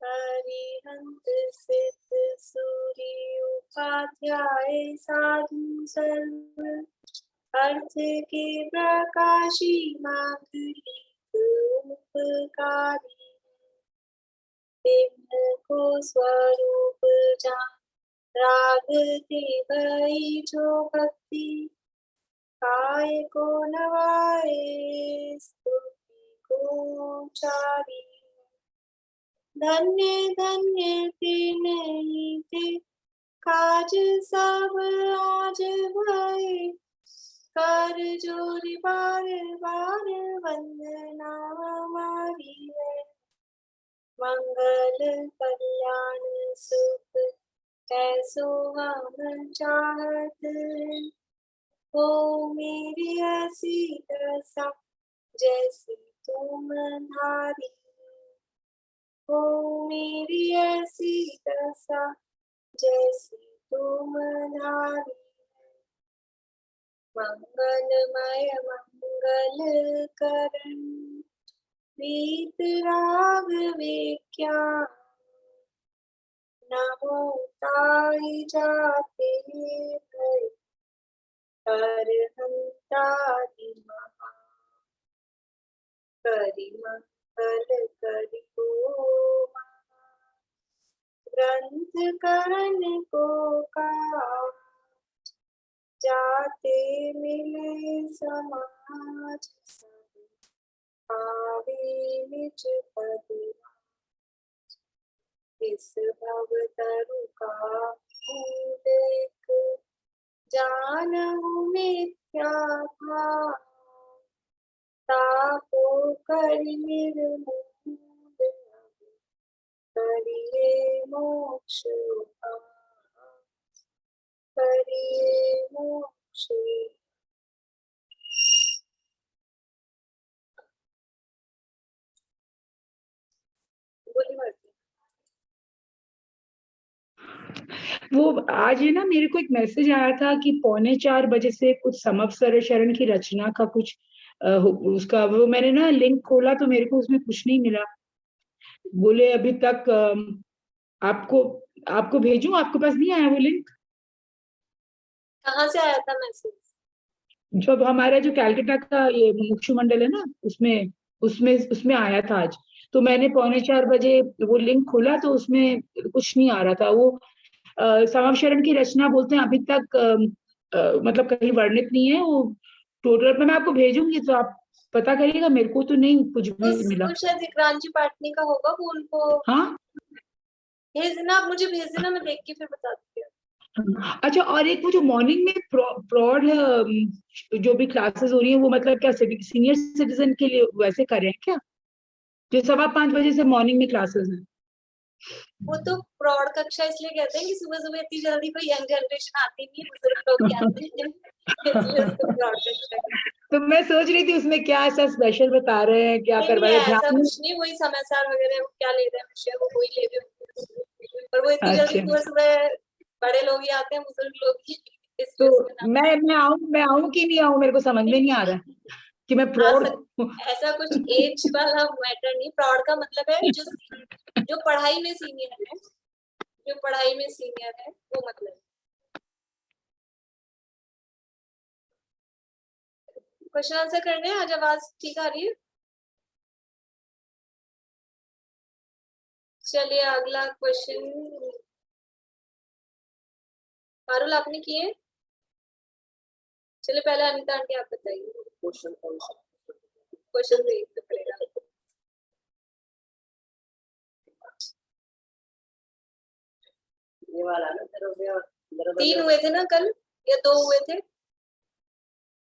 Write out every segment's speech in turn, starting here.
हरिहंत सिद्ध सूर्य उपाध्याय साधु सर्व अर्थ के प्रकाशी मातृलिक उपकारी विघ्न को स्वरूप जान राग ते भई जो भक्ति काय को नवाए स्तुति को चारी धन्य धन्य ते नहीं ते काज सब आज भय कर जोरी बार बार वंदना हमारी है मंगल कल्याण सुख कैसो हम चाहत हो मेरी ऐसी दशा जैसी तुम धारी हो मेरी ऐसी दशा जैसी तुम धारी मंगलमय मंगल करण प्रीत राग विख्या नमो ताई जाते भय हरहंतादि महा करि मंगल करि को ग्रंथ करण को काज जाते मिले समाज सब पावे निज पद इस भव तरु का देख जानहु मिथ्या भाव तापो करि निर्मूल करिए मोक्ष करिए मोक्ष। वो आज है ना, मेरे को एक मैसेज आया था कि 3:45 से कुछ समवसर शरण की रचना का कुछ उसका वो मैंने ना लिंक खोला तो मेरे को उसमें कुछ नहीं मिला। बोले अभी तक आपको भेजूं, आपके पास नहीं आया वो लिंक? कहाँ से आया था मैसेज? जब हमारा जो कैलकाटा का ये मुख्य मंडल है ना, उसमें उसमें उसमें आया था आज। तो मैंने 3:45 वो लिंक खोला तो उसमें कुछ नहीं आ रहा था। वो समवशरण की रचना बोलते हैं, अभी तक मतलब कहीं वर्णित नहीं है वो टोटल। मैं आपको भेजूंगी तो आप पता करिएगा, मेरे को तो नहीं कुछ भी मिला। शायद विक्रांत पाटनी का होगा वो उनको। हाँ भेज देना, आप मुझे भेज देना, मैं देख के फिर बताती हूँ। अच्छा, और एक वो जो मॉर्निंग में प्रॉड जो भी क्लासेस हो रही है वो मतलब क्या सीनियर सिटीजन के लिए वैसे कर रहे हैं क्या, जो 5:15 बजे से मॉर्निंग में क्लासेस हैं? वो तो प्रौढ़ कक्षा इसलिए कहते हैं कि सुबह सुबह इतनी जल्दी कोई यंग जनरेशन आती नहीं है, बुजुर्ग लोग ही आते हैं इसलिए उसको प्रौढ़ कक्षा। तो मैं सोच रही थी उसमें क्या ऐसा स्पेशल बता रहे हैं, क्या करवा रहे हैं? ऐसा कुछ नहीं, वही समाचार वगैरह क्या ले रहे हैं विषय वो वही ले रहे हैं, पर वो इतनी जल्दी सुबह सुबह बड़े लोग ही आते हैं, बुजुर्ग लोग ही। तो मैं आऊं कि नहीं आऊं, मेरे को समझ में नहीं आ रहा है कि मैं प्रौढ़। ऐसा कुछ एज वाला मैटर नहीं, प्रौढ़ का मतलब है जो पढ़ाई में सीनियर है, जो पढ़ाई में सीनियर है वो मतलब। क्वेश्चन आंसर करने हैं, आज आवाज ठीक आ रही है? चलिए अगला क्वेश्चन पारुल आपने किए। चलिए पहले अनिता आंटी आप बताइए क्वेश्चन देखना पड़ेगा। ये वाला ना 3 हुए थे ना कल, या 2 हुए थे?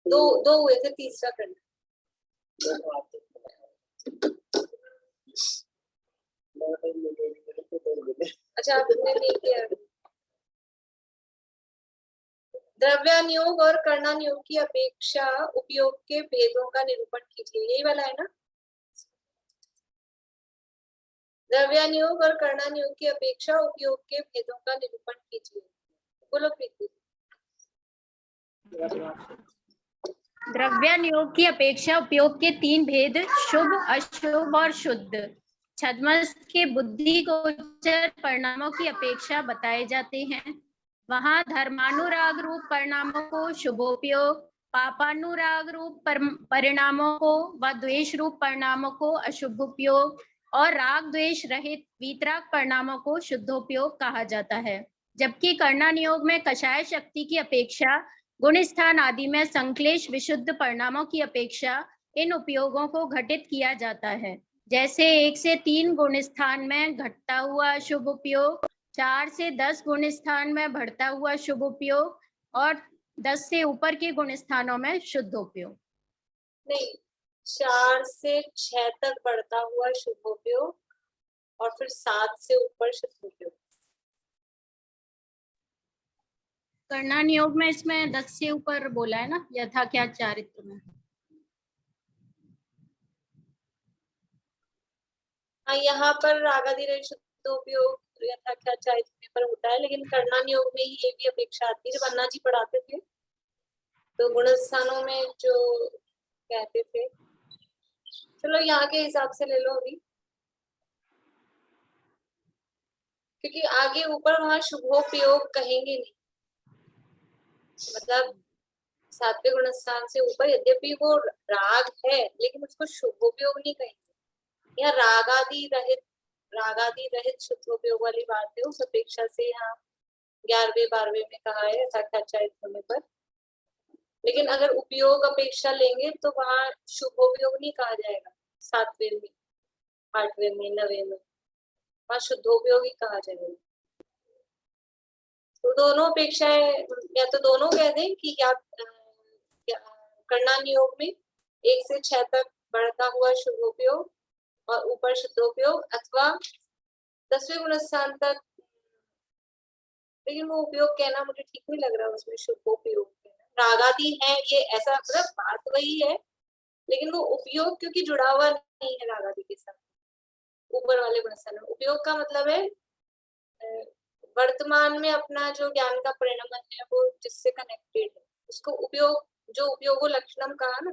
दो हुए थे, तीसरा करना। अच्छा आपने नहीं किया। द्रव्यानुयोग और कर्णानुयोग की अपेक्षा उपयोग के भेदों का निरूपण कीजिए, यही वाला है ना? द्रव्यानुयोग और कर्णानुयोग की अपेक्षा उपयोग के भेदों का निरूपण कीजिए। बोलो प्रीति। द्रव्यानुयोग की अपेक्षा उपयोग के 3 भेद शुभ, अशुभ और शुद्ध। छद्मस्त के बुद्धि गोचर परिणामों की अपेक्षा बताए जाते हैं। वहां धर्मानुराग रूप परिणामों को शुभोपयोग, पापानुराग रूप परिणामों को व द्वेष रूप परिणामों को अशुभोपयोग और राग द्वेष रहित वीतराग परिणामों को शुद्धोपयोग कहा जाता है। जबकि कर्णनियोग में कषाय शक्ति की अपेक्षा गुण स्थान आदि में संक्लेश विशुद्ध परिणामों की अपेक्षा इन उपयोगों को घटित किया जाता है। जैसे 1 से 3 गुण स्थान में घटता हुआ शुभ उपयोग, 4 से 10 गुण स्थान में बढ़ता हुआ शुभ उपयोग और 10 से ऊपर के गुण स्थानों में शुद्ध उपयोग। नहीं, 4 से 6 तक बढ़ता हुआ शुभ उपयोग और फिर 7 से ऊपर शुद्ध उपयोग। कर्णनियोग में इसमें 10 से ऊपर बोला है ना, यथाख्यात चारित्र में। हाँ, यहाँ पर रागादि शुद्ध उपयोग यथाख्यात चारित्र पर होता है, लेकिन कर्णनियोग में ही ये भी अपेक्षा आती है। जब अन्ना जी पढ़ाते थे तो गुण स्थानों में जो कहते थे, चलो यहाँ के हिसाब से ले लो अभी, क्योंकि आगे ऊपर वहां शुभोपयोग कहेंगे नहीं। मतलब 7वें गुण स्थान से ऊपर यद्यपि वो राग है, लेकिन उसको शुभोपयोग नहीं कहेंगे। यहाँ रागादि रहित शुद्धोपयोग वाली बात है, उस अपेक्षा से यहाँ 11वें 12वें में कहा है साक्षात्कार होने पर। लेकिन अगर उपयोग अपेक्षा लेंगे तो वहां शुभोपयोग नहीं कहा जाएगा। 7वें में, 8वें में, 9वें में वहां शुद्धोपयोग ही कहा जाएगा। तो दोनों अपेक्षाएं, या तो दोनों कह दें कि या कर्णनियोग में 1 से 6 तक बढ़ता हुआ शुभोपयोग और ऊपर शुद्धोपयोग, अथवा 10वें गुण स्थान तक, लेकिन वो उपयोग कहना मुझे ठीक नहीं लग रहा, उसमें शुभोपयोग रागादि है, ये ऐसा मतलब बात वही है, लेकिन वो उपयोग क्योंकि जुड़ा हुआ नहीं है रागादि के साथ ऊपर वाले गुण स्थान में। उपयोग का मतलब है वर्तमान में अपना जो ज्ञान का परिणाम है वो जिससे कनेक्टेड है, उसको उपयोग, जो उपयोगो लक्षणम कहा ना,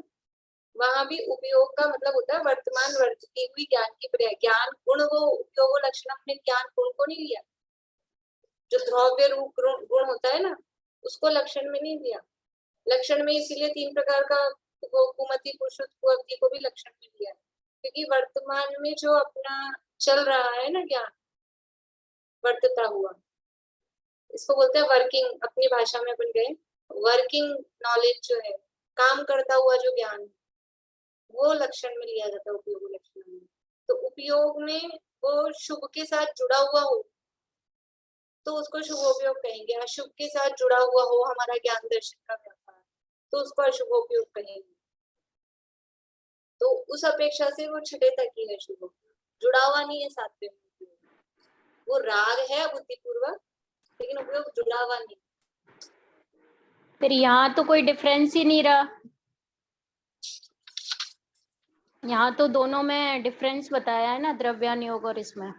वहां भी उपयोग का मतलब होता है वर्तमान वर्तती हुई ज्ञान की क्रिया। ज्ञान गुण, वो उपयोगो लक्षणम में ज्ञान गुण को नहीं लिया, जो द्रव्य रूप गुण होता है ना, उसको लक्षण में नहीं लिया। लक्षण में इसीलिए 3 प्रकार का कुमति कुशुत कुअवधि को भी लक्षण में लिया, क्योंकि वर्तमान में जो अपना चल रहा है ना ज्ञान, वर्तता हुआ, इसको बोलते हैं वर्किंग। अपनी भाषा में अपन गए, वर्किंग नॉलेज जो है, काम करता हुआ जो ज्ञान, वो लक्षण में लिया जाता है उपयोग लक्षण में। तो उपयोग में वो शुभ के साथ जुड़ा हुआ हो तो उसको शुभोपयोग कहेंगे, अशुभ के साथ जुड़ा हुआ हो हमारा ज्ञान दर्शन का व्यापार तो उसको अशुभोपयोग कहेंगे। तो उस अपेक्षा से वो 6 तक ही है शुभ, जुड़ा हुआ नहीं है 7वें में। वो राग है बुद्धिपूर्वक, लेकिन उपयोग जुड़ा हुआ नहीं। फिर यहाँ तो कोई डिफरेंस ही नहीं रहा, यहाँ तो दोनों में डिफरेंस बताया है ना, द्रव्यानुयोग और इसमें।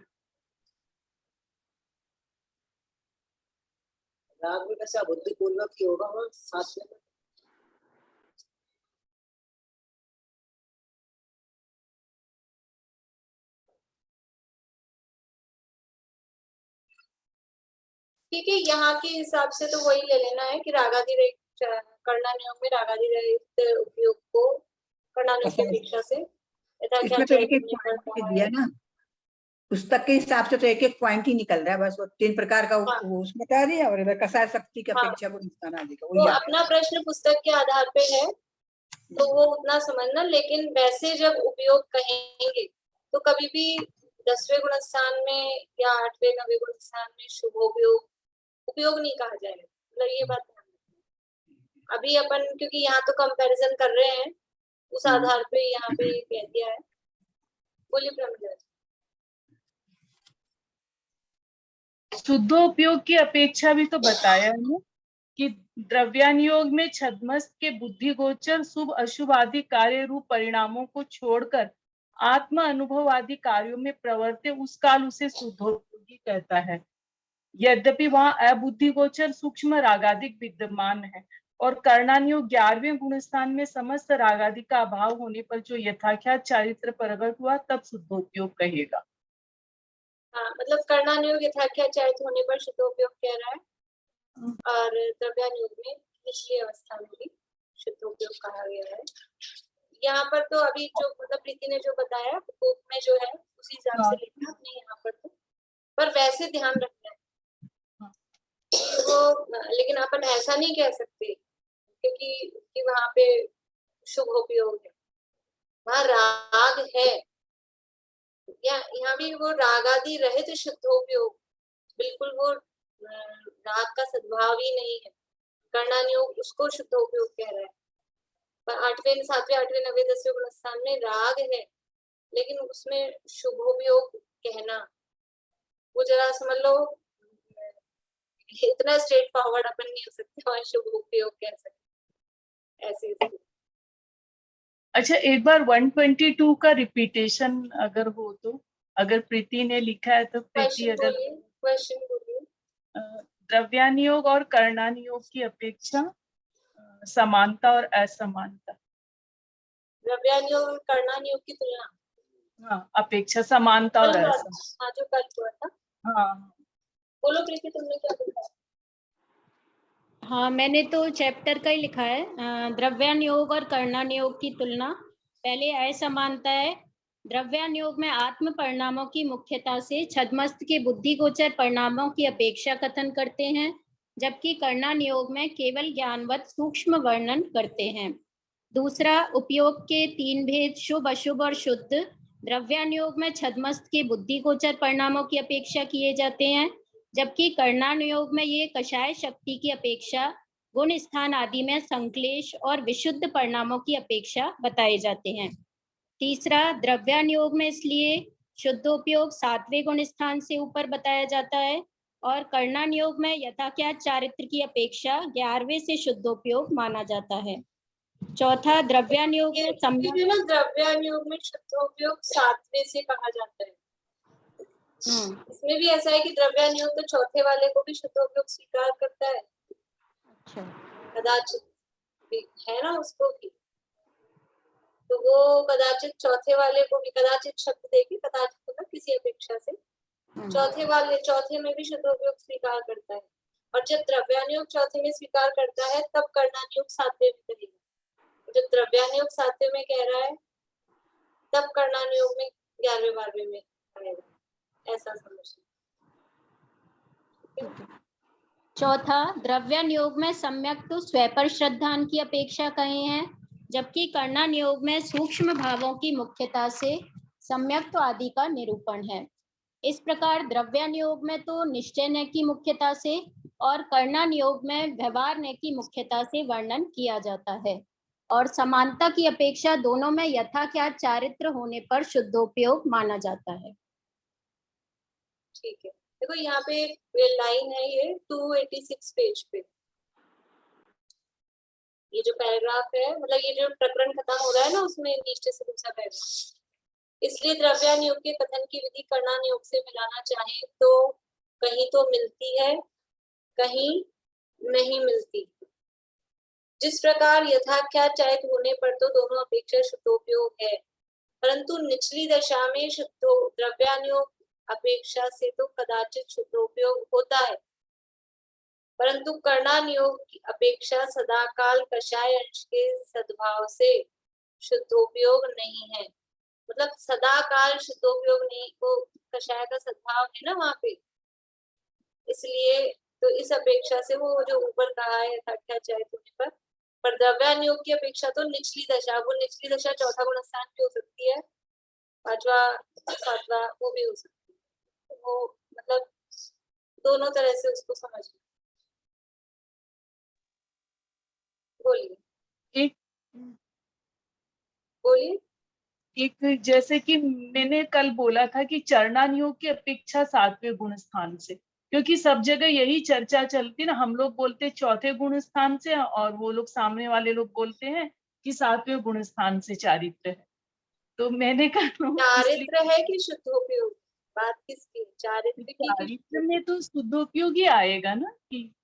राग में कैसा बुद्धिपूर्वक ही होगा, वहाँ 7वें में। ठीक है, यहाँ के हिसाब से तो वही ले लेना है कि रागादि रहित कर्णनियोग में रागादि रहित उपयोग को कर्णनियोग की अपेक्षा से इसमें तो एक पॉइंट दिया ना, पुस्तक के हिसाब से तो एक पॉइंट ही निकल रहा है बस। वो 3 प्रकार का उसमें बता रही है, और इधर कषाय शक्ति की अपेक्षा को स्थान आदि का वो अपना प्रश्न पुस्तक के आधार पे है, तो वो उतना समझना। लेकिन वैसे जब उपयोग कहेंगे तो कभी भी 10वें गुण स्थान में या 8वें 9वें गुण स्थान में शुभोपयोग उपयोग नहीं कहा जाएगा। मतलब ये बात अभी अपन, क्योंकि यहाँ तो कंपैरिजन कर रहे हैं, उस आधार पे यहाँ पे कह दिया है। बोलिए प्रमिला जी। शुद्धोपयोग की अपेक्षा भी तो बताया है ना कि द्रव्यानुयोग में छद्मस्त के बुद्धि गोचर शुभ अशुभ आदि कार्य रूप परिणामों को छोड़कर आत्म अनुभव आदि कार्यों में प्रवर्ते उस काल उसे शुद्धोपयोगी कहता है। यद्यपि वहां अबुद्धि गोचर सूक्ष्म रागादिक विद्यमान है और कर्णानुयोग 11वें गुण स्थान में समस्त रागादि का अभाव होने पर जो यथाख्यात चारित्र प्रकट हुआ तब शुद्धोपयोग कहेगा। हाँ मतलब कर्णानुयोग यथाख्याचारित होने पर शुद्धोपयोग कह रहा है और द्रव्यानुयोग में निचली अवस्था में भी शुद्धोपयोग कहा गया है। यहाँ पर तो अभी जो मतलब प्रीति ने जो बताया बुक में जो है उसी हिसाब से लिखना अपने यहाँ पर तो, पर वैसे ध्यान रखना है कि वो, लेकिन अपन ऐसा नहीं कह सकते क्योंकि कि वहाँ पे शुभोपयोग है, वहाँ राग है या यहाँ भी वो रागादि रहित शुद्धोपयोग, बिल्कुल वो राग का सद्भाव ही नहीं है। कर्णानुयोग उसको शुद्धोपयोग कह रहा है, पर 8वें 7वें 8वें 9वें 10वें गुणस्थान में राग है लेकिन उसमें शुभोपयोग कहना वो जरा समझ लो इतना स्ट्रेट फॉरवर्ड अपन नहीं हो सकते और शुभोपयोग कह सकते ऐसे। अच्छा एक बार 122 का रिपीटेशन अगर हो तो, अगर प्रीति ने लिखा है तो प्रीति अगर क्वेश्चन बोलिए। द्रव्यानुयोग और कर्णानुयोग की अपेक्षा समानता और असमानता। द्रव्यानुयोग और कर्णानुयोग की तुलना, हाँ अपेक्षा समानता और असमानता। हाँ जो कल हुआ था। हाँ बोलो प्रीति तुमने क्या लिखा है? हाँ मैंने तो चैप्टर का ही लिखा है, द्रव्यानुयोग और कर्णानुयोग की तुलना। पहले असमानता है, द्रव्यानुयोग में आत्म परिणामों की मुख्यता से छद्मस्त के बुद्धि गोचर परिणामों की अपेक्षा कथन करते हैं, जबकि कर्णानुयोग में केवल ज्ञानवत सूक्ष्म वर्णन करते हैं। दूसरा, उपयोग के 3 भेद शुभ अशुभ और शुद्ध द्रव्यानुयोग में छद्मस्त के बुद्धि गोचर परिणामों की अपेक्षा किए जाते हैं, जबकि कर्णानुयोग में ये कषाय शक्ति की अपेक्षा गुण स्थान आदि में संक्लेश और विशुद्ध परिणामों की अपेक्षा बताए जाते हैं। तीसरा, द्रव्यानुयोग में इसलिए शुद्धोपयोग 7वें गुण स्थान से ऊपर बताया जाता है और कर्णानुयोग में यथाख्यात चारित्र की अपेक्षा 11वें से शुद्धोपयोग माना जाता है। चौथा, द्रव्यानुयोग में ये ना द्रव्यानुयोग में शुद्धोपयोग 7वें से कहा जाता है। इसमें भी ऐसा है कि द्रव्यानुयोग तो चौथे वाले को भी शुद्धोपयोग स्वीकार करता है। अच्छा, कदाचित भी है ना उसको भी, तो वो कदाचित चौथे वाले को भी कदाचित शब्द देके कदाचित मतलब किसी अपेक्षा से चौथे में भी शुद्धोपयोग स्वीकार करता है। और जब द्रव्यानुयोग चौथे में स्वीकार करता है तब कर्णानुयोग 7वें में करेगा। जब द्रव्यानुयोग 7वें में कह रहा है तब कर्णानुयोग में 11वें 12वें में करेगा, ऐसा समझिए। चौथा, द्रव्यानुयोग में सम्यक तो स्वपर श्रद्धान की अपेक्षा कहे हैं, जबकि कर्णानुयोग में सूक्ष्म भावों की मुख्यता से सम्यक तो आदि का निरूपण है। इस प्रकार द्रव्यानुयोग में तो निश्चय न की मुख्यता से और कर्णानुयोग में व्यवहार न की मुख्यता से वर्णन किया जाता है और समानता की अपेक्षा दोनों में यथाख्यात चारित्र होने पर शुद्धोपयोग माना जाता है। ठीक है, देखो यहाँ पे लाइन है ये 286 पेज पे, ये जो पैराग्राफ है मतलब ये जो प्रकरण खत्म हो रहा है ना उसमें नीचे से दूसरा पैराग्राफ। इसलिए द्रव्यानुयोग के कथन की विधि कर्णानुयोग से मिलाना चाहे तो कहीं तो मिलती है कहीं नहीं मिलती। जिस प्रकार यथाख्यात चारित होने पर तो दोनों अपेक्षा शुद्धोपयोग है, परंतु निचली दशा में शुद्धो द्रव्यानुयोग अपेक्षा से तो कदाचित शुद्धोपयोग होता है, परंतु कर्णानुयोग की अपेक्षा सदाकाल कषाय अंश के सद्भाव से शुद्धोपयोग नहीं है। मतलब सदाकाल शुद्धोपयोग नहीं, वो कषाय का सद्भाव है ना वहां पे, इसलिए तो इस अपेक्षा से वो जो ऊपर कहा है यथाख्यात होने पर द्रव्यानुयोग की अपेक्षा तो निचली दशा, वो निचली दशा चौथा गुण स्थान भी हो सकती है, 5वां 7वां वो भी हो सकती है। वो मतलब दोनों तरह से उसको समझना। बोलिए बोलिए। एक जैसे कि मैंने कल बोला था कि चरणानुयोग की अपेक्षा 7वें गुण स्थान से, क्योंकि सब जगह यही चर्चा चलती ना, हम लोग बोलते चौथे गुण स्थान से और वो लोग सामने वाले लोग बोलते हैं कि 7वें गुण स्थान से चारित्र है। तो मैंने कहा चारित्र है कि शुद्धोपयोग, बात किसकी? चारित्र की? चारित्र में तो शुद्धोपयोग ही आएगा ना कि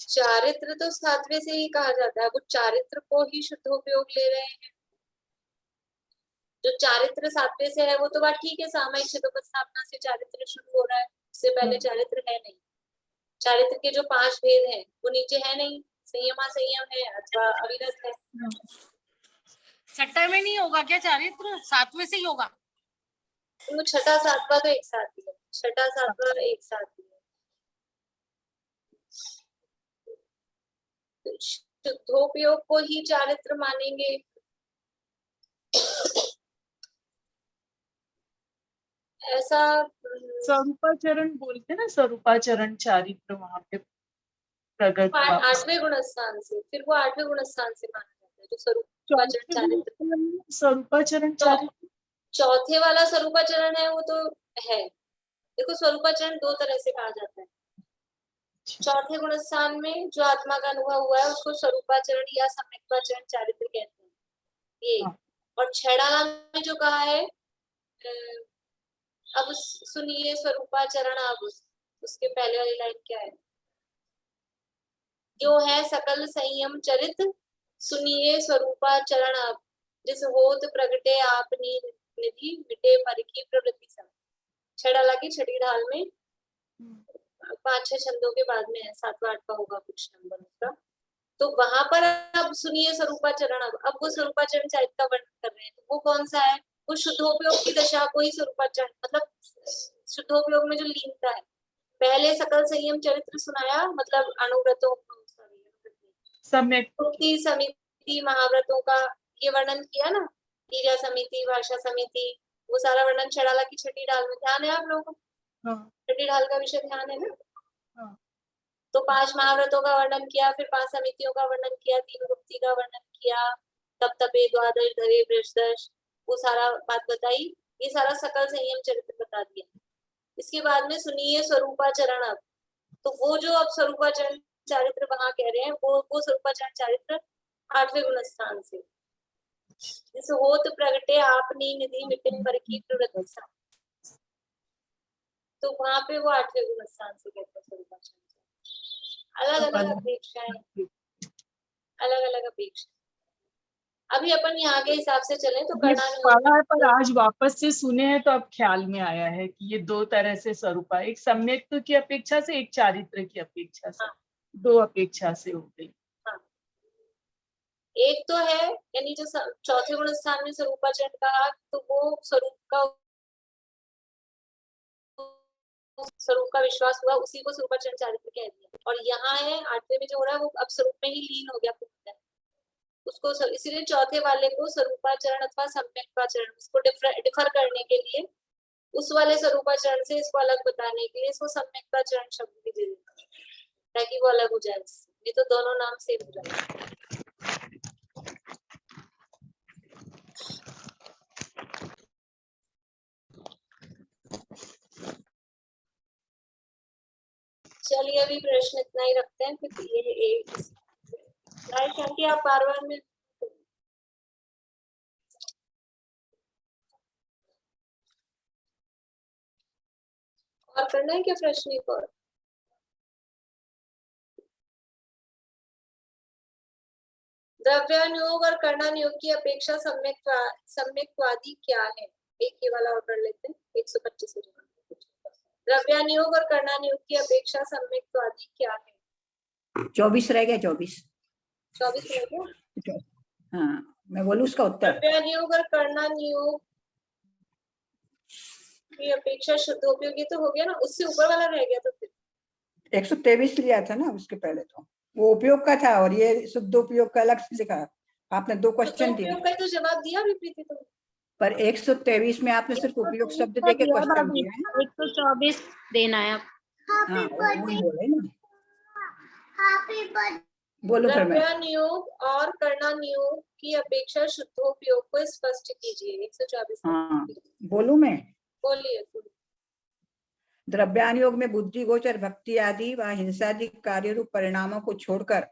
चारित्र तो 7वें से ही कहा जाता है, वो चारित्र को ही शुद्धोपयोग ले रहे हैं। जो चारित्र सातवें से है वो तो बात ठीक है, सामयिक शतोपस्थापना से चारित्र शुरू हो रहा है, उससे पहले चारित्र है नहीं। चारित्र के जो 5 भेद हैं वो नीचे है नहीं, संयमा संयम है अथवा अविरत है। छठा में नहीं होगा क्या चारित्र, सातवें से ही होगा? तो छठा सातवां तो एक साथ ही है, छठा सातवां एक साथ ही है। तो शुद्धोपयोग को ही चारित्र मानेंगे। ऐसा स्वरूपाचरण बोलते हैं ना, स्वरूपाचरण चारित्र वहां पे प्रकट हुआ। 8वें गुण स्थान से, फिर वो 8वें गुण स्थान से माना जाता है जो स्वरूपाचरण चारित्र। स्वरूपाचरण चारित्र चौथे वाला स्वरूपाचरण है वो तो है। देखो स्वरूपाचरण 2 तरह से कहा जाता है। चौथे गुण स्थान में जो आत्मा का अनुभव हुआ है उसको स्वरूपाचरण या सम्यक्त्वाचरण चारित्र कहते हैं ये। और छेड़ाला में जो कहा है अब सुनिए स्वरूपाचरण, अब उसके पहले वाली लाइन क्या है? जो है सकल संयम चरित सुनिए स्वरूपाचरण, अब जिस होत प्रगटे आपनी निधि मिटे पर की प्रवृत्ति सब। छेड़ाला की छठी ढाल में 5-6 छंदों के बाद में है, 7वां-8वां होगा कुछ नंबर उसका। तो वहां पर अब सुनिए स्वरूपाचरण, अब वो स्वरूपाचरण चारित्र का वर्णन कर रहे हैं। तो वो कौन सा है? वो शुद्धोपयोग की दशा को ही स्वरूपाचरण, मतलब शुद्धोपयोग में जो लीनता है। पहले सकल संयम चरित्र सुनाया, मतलब अणुव्रतों सम्यक समिति महाव्रतों का ये वर्णन किया ना, क्रिया समिति, भाषा समिति, वो सारा वर्णन छेड़ाला की छठी ढाल में। ध्यान है आप लोगों को? छठी ढाल का विषय ध्यान है ना? तो 5 महाव्रतों का वर्णन किया, फिर 5 समितियों का वर्णन किया, 3 गुप्ती का वर्णन किया, तप तपे द्वादश धरे बृषदश, वो सारा बात बताई। ये सारा सकल संयम चरित्र बता दिया। इसके बाद में सुनिए स्वरूपाचरण, अब तो वो जो अब स्वरूपाचरण चारित्र वहां कह रहे हैं वो स्वरूपाचरण चारित्र 8वें गुण स्थान से, जिस होत प्रगटे आपनी निधि मिटे पर की प्रवृत्ति सा। तो वहां पे वो 8वें गुण स्थान से कहते हैं स्वरूपाचरण। अलग अलग अपेक्षाएं, अलग अलग अपेक्षा। अभी अपन यहाँ के हिसाब से चलें तो ये पढ़ा है पर आज वापस से सुने हैं तो अब ख्याल में आया है कि ये 2 तरह से स्वरूपा, एक सम्यक्त्व की अपेक्षा से, एक चारित्र की अपेक्षा से। 2 अपेक्षा से हो गई। एक तो है यानी जो चौथे गुण स्थान में स्वरूपाचरण कहा, तो वो स्वरूप का विश्वास हुआ, उसी को स्वरूपाचरण चारित्र कह दिया। और यहाँ है 8वें में जो हो रहा है वो अब स्वरूप में ही लीन हो गया पूर्ण, उसको इसीलिए चौथे वाले को स्वरूपाचरण अथवा सम्यक्त्वाचरण, उसको डिफर करने के लिए उस वाले स्वरूपाचरण से इसको अलग बताने के लिए इसको सम्यक्त्वाचरण शब्द भी दे देता है, ताकि वो अलग हो जाए। नहीं तो दोनों नाम सेम हो जाए। चलिए अभी प्रश्न इतना ही रखते हैं, फिर ये क्योंकि आप बार बार में और करना है क्या प्रश्न एक और? द्रव्यानुयोग और कर्णानुयोग की अपेक्षा सम्यक्त्वादी क्या है? एक ये वाला और कर लेते हैं, 125 हो जाएगा। द्रव्यानुयोग और कर्णानुयोग की अपेक्षा सम्यक्त्वादी क्या है? 24 रह गया, 24 रह गया। हाँ, मैं बोलूं उसका उत्तर। द्रव्यानुयोग और कर्णानुयोग की अपेक्षा शुद्धोपयोगी तो हो गया ना, उससे ऊपर वाला रह गया। तो फिर 123 लिया था ना उसके पहले, तो वो उपयोग का था और ये शुद्धोपयोग का अलग से लिखा। आपने 2 क्वेश्चन दिए, उपयोग का तो जवाब दिया भी प्रीति तुम, पर 123 में आपने सिर्फ उपयोग शब्द देके क्वेश्चन दिया है ना। 124 देना है। हाँ, वही बोले ना। बोलो फिर मैं। द्रव्यानुयोग और कर्णानुयोग की अपेक्षा शुद्धोपयोग को स्पष्ट कीजिए। 124। हाँ, बोलूं मैं? बोलिए। द्रव्यानुयोग में बुद्धि गोचर भक्ति आदि व हिंसादि कार्य रूप परिणामों को छोड़कर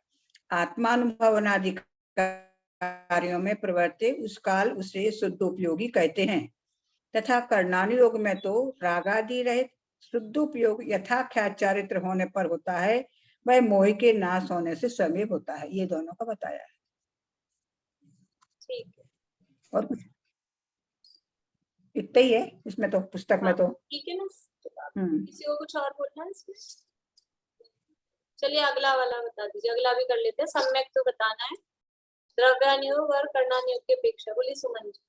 आत्मानुभवनादि कार्यों में प्रवर्ते उस काल उसे शुद्धोपयोगी कहते हैं। तथा कर्णानुयोग में तो रागादि रहित शुद्धोपयोग यथाख्यात चारित्र होने पर होता है, वह मोह के नाश होने से समय होता है। ये दोनों का बताया है। ठीक है। और कुछ इतना ही है इसमें तो, पुस्तक में तो। ठीक है ना। किसी को कुछ और बोलना है इसमें? चलिए अगला वाला बता दीजिए, अगला भी कर लेते हैं। सम्यक तो बताना है, द्रव्यानुयोग और कर्णानुयोग की अपेक्षा। बोलिए सुमन जी।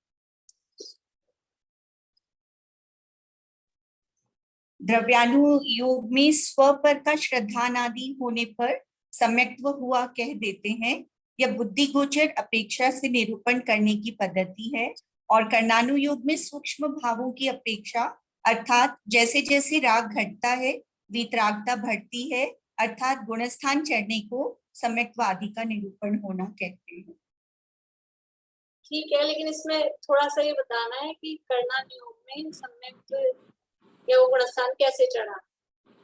द्रव्यानुयोग में स्व पर का श्रद्धानादि होने पर सम्यक्त्व हुआ कह देते हैं। यह बुद्धि गोचर अपेक्षा से निरूपण करने की पद्धति है। और कर्णानुयोग में सूक्ष्म भावों की अपेक्षा, अर्थात जैसे जैसे राग घटता है वीतरागता बढ़ती है, अर्थात गुणस्थान चढ़ने को सम्यक्त्व आदि का निरूपण होना कहते हैं। ठीक है, लेकिन इसमें थोड़ा सा ये बताना है कि कर्णानुयोग में सम्यक या वो गुणस्थान कैसे चढ़ा,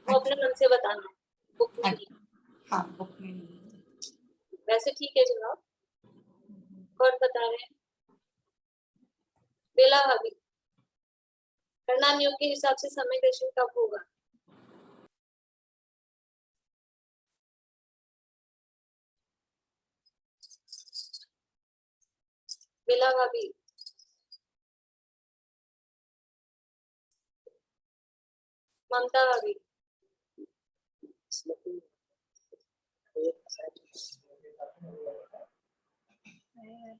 वो अपने मन से बताना है, बुक में नहीं। हाँ, बुक में नहीं। वैसे ठीक है जवाब। कौन बता रहे हैं? बेला भाभी, कर्णानुयोग के हिसाब से सम्यक दर्शन कब होगा? बेला भाभी, ममता भाभी,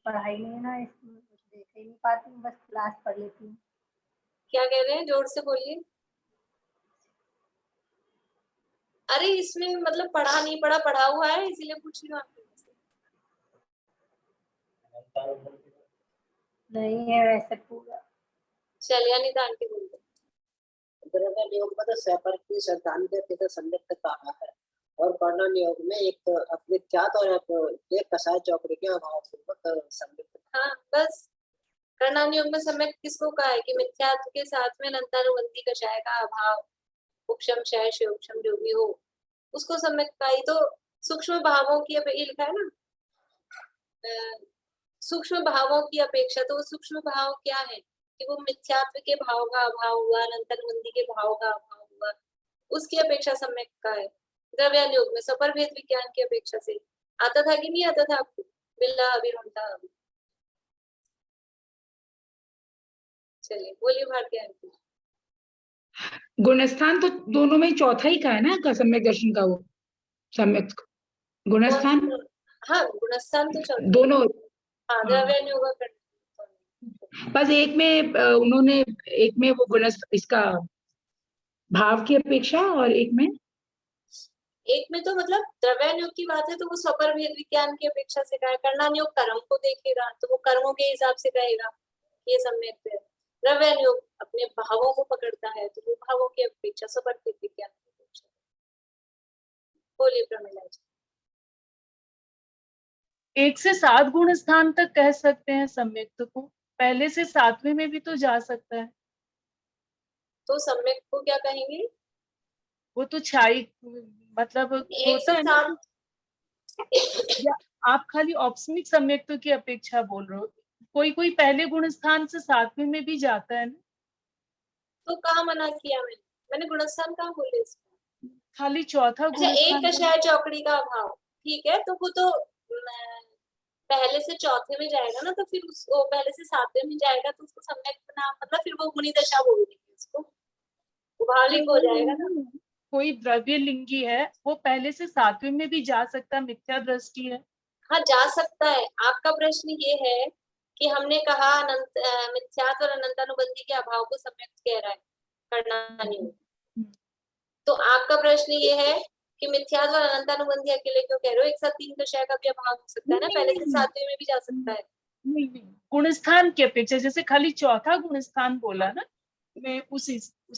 पढ़ाई नहीं है ना, इसमें कुछ देख ही नहीं पाती हूँ, बस क्लास पढ़ लेती हूँ। क्या कह रहे हैं? जोर से बोलिए। अरे इसमें मतलब पढ़ा नहीं पढ़ा, पढ़ा हुआ है इसीलिए पूछ रही हूँ आपसे। नहीं है वैसे पूरा। चलिए अनिता आंटी बोलते। द्रव्यानुयोग में तो सपर की श्रद्धांजलि के सम्यक्त कहा है, और कर्णानुयोग में एक अविख्यात और एक कसाय चौकड़ी के अभाव पूर्वक सम्यक्त। हाँ बस, कर्णानुयोग में सम्यक किसको कहा है कि मिथ्यात्व के साथ में अनंतानुबंधी कषाय का अभाव, उपशम क्षय शिवक्षम जो भी हो उसको सम्यक कहा ही। तो सूक्ष्म भावों की ये लिखा है ना, सूक्ष्म भावों की अपेक्षा, तो सूक्ष्म भाव क्या है कि वो मिथ्यात्व के भाव का अभाव हुआ, अनंतानुबंधी के भाव का अभाव हुआ, उसकी अपेक्षा सम्यक का है। द्रव्यानुयोग में सपर भेद विज्ञान की अपेक्षा से आता था कि नहीं आता था आपको? बिल्ला अभी रोता अभी। चलिए बोलिए भारती आंटी। गुणस्थान तो दोनों में चौथा ही का है ना, का सम्यक दर्शन का, वो सम्यक गुणस्थान। हाँ गुणस्थान तो चलता दोनों। हाँ, द्रव्यानुयोग का बस एक में उन्होंने, एक में वो गुणस्थ इसका भाव की अपेक्षा, और एक में तो मतलब द्रव्यानुयोग की बात है तो वो स्वपर भेद विज्ञान की अपेक्षा से कहा है। कर्णानुयोग कर्म को देखेगा तो वो कर्मों के हिसाब से कहेगा ये सम्यक है। द्रव्यानुयोग अपने भावों को पकड़ता है तो वो भावों की अपेक्षा स्वपर भेद विज्ञान की अपेक्षा। बोलिए प्रमिला जी। 1 से 7 गुण स्थान तक कह सकते हैं सम्यक्त को, पहले से 7वें में भी तो जा सकता है। तो सम्यक को क्या कहेंगे? वो तो छाई मतलब होता है ना, या आप खाली औपसमिक सम्यक्त की अपेक्षा बोल रहे हो? कोई कोई पहले गुण स्थान से 7वें में भी जाता है ना। तो कहाँ मना किया मैंने गुणस्थान कहाँ बोले इसमें? खाली चौथा अच्छा, गुण एक कषाय चौकड़ी का अभाव, ठीक है, तो वो तो पहले से चौथे में जाएगा ना, तो फिर उसको पहले से 7वें में जाएगा तो उसको सम्यक नाम, मतलब फिर वो गुणी दशा बोल देंगे, उसको उभावलिंग हो जाएगा ना। कोई द्रव्य लिंगी है वो पहले से 7वें में भी जा सकता, मिथ्या दृष्टि है। हाँ जा सकता है। आपका प्रश्न ये है कि हमने कहा अनंत मिथ्यात्व और अनंतानुबंधी के अभाव को सम्यक कह रहा है कर्णानुयोग, तो आपका प्रश्न ये है कि मिथ्यात्व और अनंतानुबंधी अकेले क्यों कह रहे हो? एक साथ 3 कषाय का भी अभाव हो सकता है ना, पहले से 7वें में भी जा सकता है। नहीं, गुणस्थान की अपेक्षा, जैसे खाली चौथा गुणस्थान बोला ना, मैं उस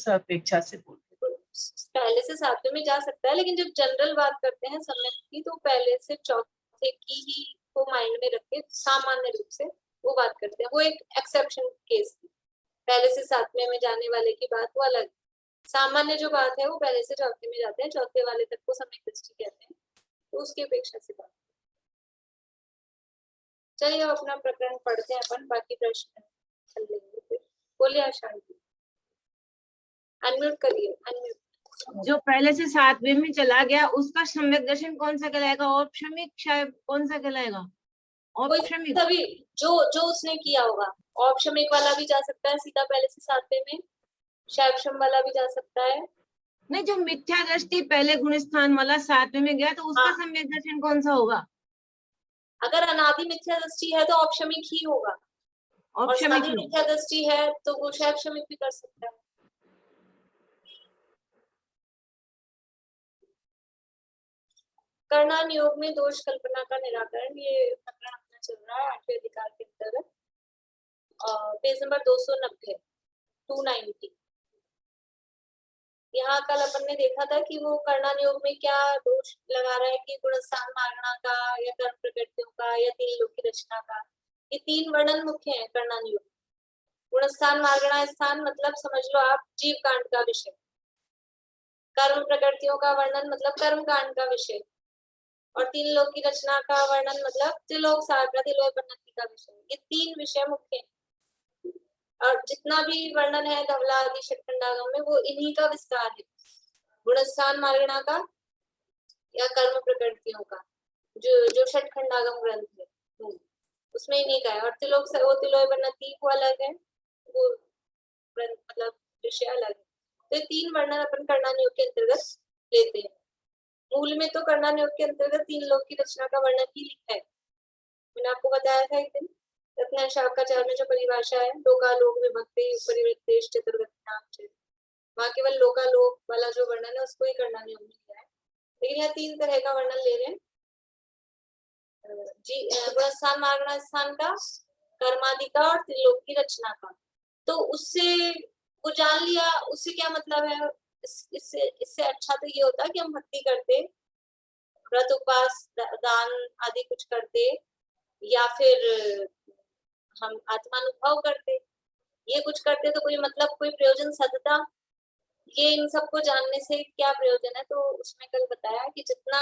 अपेक्षा से बोल रही हूँ। पहले से 7वें में जा सकता है, लेकिन जब जनरल बात करते हैं सम्यक की तो पहले से चौथे की ही को माइंड में रख के सामान्य रूप से वो बात करते हैं। वो एक एक्सेप्शन केस थी, पहले से 7वें में जाने वाले की बात वो अलग। सामान्य जो बात है वो पहले से चौथे में जाते हैं, चौथे वाले तक को सम्यक दृष्टि कहते हैं, तो उसकी अपेक्षा से बात। चलिए अब अपना प्रकरण पढ़ते हैं अपन, बाकी प्रश्न चल लेंगे फिर। बोलिए अशांति, अनम्यूट करिए, अनम्यूट। जो पहले से 7वें में चला गया उसका सम्यक दर्शन कौन सा कहलाएगा? औपशमिक शायद कौन सा कहलाएगा? औपशमिक तभी जो उसने किया होगा औपशमिक वाला भी जा सकता है सीधा पहले से 7वें में, शैवशम वाला भी जा सकता है। नहीं, जो मिथ्या दृष्टि पहले गुण स्थान वाला 7वें में गया तो उसका हाँ। सम्यक दर्शन कौन सा होगा? अगर अनादि मिथ्या दृष्टि है तो औपशमिक ही होगा, और औपशमिक सादी ही। मिथ्या दृष्टि है तो वो शैवशमिक भी कर सकता है। कर्णान योग में दोष कल्पना का निराकरण, ये प्रकरण अपना चल रहा है 8वें अधिकार के अंतर्गत, पेज नंबर 290, 290। यहाँ कल अपन ने देखा था कि वो कर्णान योग में क्या दोष लगा रहा है कि गुणस्थान मागणा का या कर्म प्रकृतियों का या 3 लोक की रचना का, ये 3 वर्णन मुख्य है कर्णान योग। गुणस्थान मागणा स्थान मतलब समझ लो आप जीव कांड का विषय, कर्म प्रकृतियों का वर्णन मतलब कर्म कांड का विषय, और 3 लोक की रचना का वर्णन मतलब त्रिलोक सागर त्रिलोकोपन्नति का विषय। ये 3 विषय मुख्य हैं, और जितना भी वर्णन है धवला आदि षटखंडागम में वो इन्हीं का विस्तार है, गुणस्थान मागणा का या कर्म प्रकृतियों का, जो षटखंडागम ग्रंथ है उसमें इन्हीं का है। और त्रिलोकोपन्नति वो अलग है, वो ग्रंथ मतलब विषय अलग है। तो ये 3 वर्णन अपन कर्णान योग के अंतर्गत लेते हैं। मूल में तो कर्णान योग के अंतर्गत 3 लोक की रचना का वर्णन ही लिखा है। मैंने आपको बताया था एक दिन रत्न शाखाचार्य में जो परिभाषा है, लोकालोक विभक्ति परिवृत्तेश चतुर्गतिनाम च, वहाँ केवल लोकालोक वाला जो वर्णन है उसको ही कर्णान योग में लिया है। लेकिन यहाँ 3 तरह का वर्णन ले रहे हैं, जी गुणस्थान मागणा स्थान का, कर्मादि का और त्रिलोक की रचना का। तो उससे वो जान लिया, उससे क्या मतलब है, इससे अच्छा तो ये होता कि हम भक्ति करते, व्रत उपवास दान आदि कुछ करते, या फिर हम आत्मानुभव करते, ये कुछ करते तो कोई मतलब कोई प्रयोजन सदता। ये इन सबको जानने से क्या प्रयोजन है, तो उसमें कल बताया कि जितना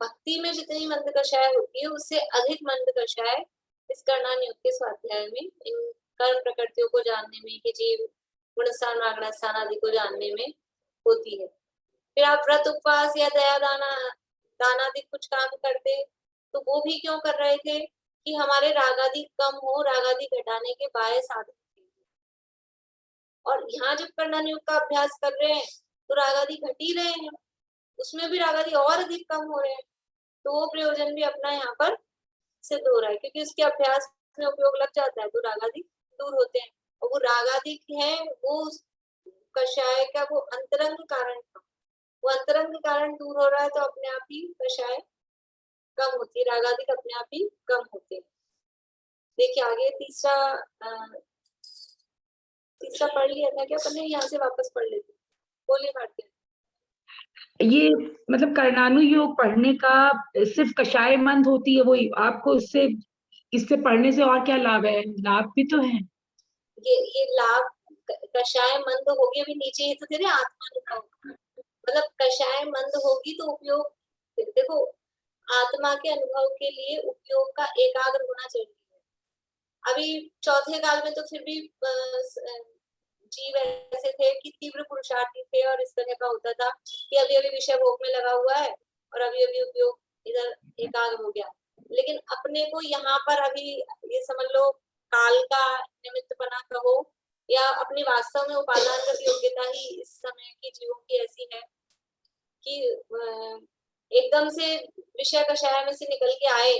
भक्ति में जितनी मंद कषाय होती है उससे अधिक मंद कषाय इस कर्णान योग के स्वाध्याय में, इन कर्म प्रकृतियों को जानने में, कि जीव गुणस्थान मागणा स्थान आदि को जानने में होती है। फिर आप व्रत उपवास या दया दानादि कुछ काम करते, तो वो भी क्यों कर रहे थे कि हमारे रागादि कम हो, रागादि घटाने के बाह्य साधन। और यहाँ जब कर्णान योग का अभ्यास कर रहे हैं तो रागादि घट ही रहे हैं, उसमें भी रागादि और अधिक कम हो रहे हैं, तो वो प्रयोजन भी अपना यहाँ पर सिद्ध हो रहा है, क्योंकि उसके अभ्यास में उपयोग लग जाता है तो रागादि दूर होते हैं। और वो रागादि है वो कषाय का वो अंतरंग कारण था, वो अंतरंग कारण दूर हो रहा है तो अपने आप ही कषाय कम होती है, रागादि अपने आप ही कम होते हैं। देखिए आगे तीसरा पढ़ लिया था क्या पढ़ने, यहाँ से वापस पढ़ लेते, बोलिए भारती। ये मतलब कर्णानु योग पढ़ने का सिर्फ कषाय मंद होती है, वही आपको इससे पढ़ने से और क्या लाभ है? लाभ भी तो है। ये लाभ कषाय मंद होगी, अभी नीचे ही तो तेरे आत्मानुभव, मतलब कषाय मंद होगी तो उपयोग, देखो आत्मा के अनुभव के लिए उपयोग का एकाग्र होना चाहिए। अभी चौथे काल में तो फिर भी जीव ऐसे थे कि तीव्र पुरुषार्थी थे और इस तरह का होता था कि अभी अभी विषय भोग में लगा हुआ है और अभी अभी उपयोग इधर एकाग्र हो गया। लेकिन अपने को यहाँ पर अभी ये समझ लो काल का निमित्त बना कहो या अपनी वास्तव में उपादान की योग्यता ही इस समय की जीवों की ऐसी है कि एकदम से विषय कषाय में से निकल के आए,